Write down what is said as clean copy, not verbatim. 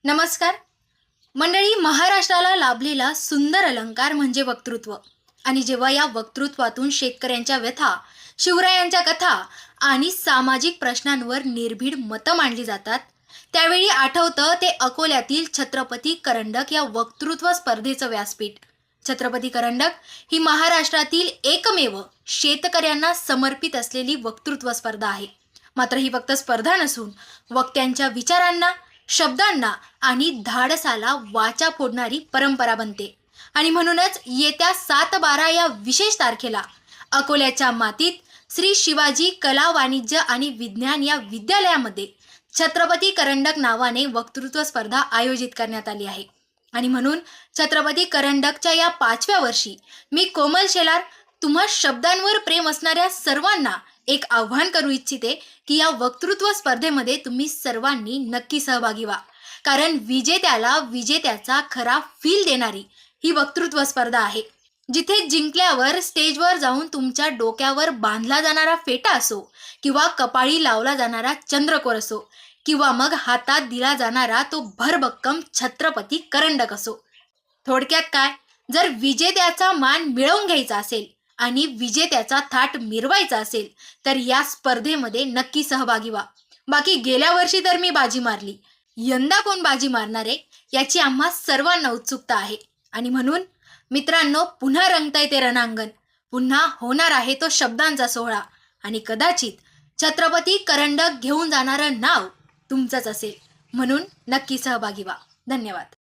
नमस्कार मंडळी. महाराष्ट्राला लाभलेला सुंदर अलंकार म्हणजे वक्तृत्व. आणि जेव्हा या वक्तृत्वातून शेतकऱ्यांच्या व्यथा, शिवरायांच्या कथा आणि सामाजिक प्रश्नांवर निर्भीड मतं मांडली जातात, त्यावेळी आठवतं ते अकोल्यातील छत्रपती करंडक या वक्तृत्व स्पर्धेचं व्यासपीठ. छत्रपती करंडक ही महाराष्ट्रातील एकमेव शेतकऱ्यांना समर्पित असलेली वक्तृत्व स्पर्धा आहे. मात्र ही फक्त स्पर्धा नसून वक्त्यांच्या विचारांना, शब्दांना आणि धाडसाला वाचा फोडणारी परंपरा बनते. आणि म्हणूनच येत्या 7-12 या विशेष तारखेला अकोल्याच्या मातीत श्री शिवाजी कला, वाणिज्य आणि विज्ञान या विद्यालयामध्ये छत्रपती करंडक नावाने वक्तृत्व स्पर्धा आयोजित करण्यात आली आहे. आणि म्हणून छत्रपती करंडकच्या या 5व्या वर्षी मी कोमल शेलार तुम्हा शब्दांवर प्रेम असणाऱ्या सर्वांना एक आव्हान करू इच्छिते की या वक्तृत्व स्पर्धेमध्ये तुम्ही सर्वांनी नक्की सहभागी व्हा. कारण विजेत्याला विजेत्याचा खरा फील देणारी ही वक्तृत्व स्पर्धा आहे. जिथे जिंकल्यावर स्टेजवर जाऊन तुमच्या डोक्यावर बांधला जाणारा फेटा असो, किंवा कपाळी लावला जाणारा चंद्रकोर असो, किंवा मग हातात दिला जाणारा तो भरभक्कम छत्रपती करंडक असो. थोडक्यात काय, जर विजेत्याचा मान मिळवून घ्यायचा असेल आणि विजेत्याचा थाट मिरवायचा असेल तर या स्पर्धेमध्ये नक्की सहभागी व्हा. बाकी गेल्या वर्षी तर मी बाजी मारली, यंदा कोण बाजी मारणार आहे याची आम्हा सर्वांना उत्सुकता आहे. आणि म्हणून मित्रांनो, पुन्हा रंगतंय ते रणांगण, पुन्हा होणार आहे तो शब्दांचा सोहळा. आणि कदाचित छत्रपती करंडक घेऊन जाणारं नाव तुमचंच असेल. म्हणून नक्की सहभागी व्हा. धन्यवाद.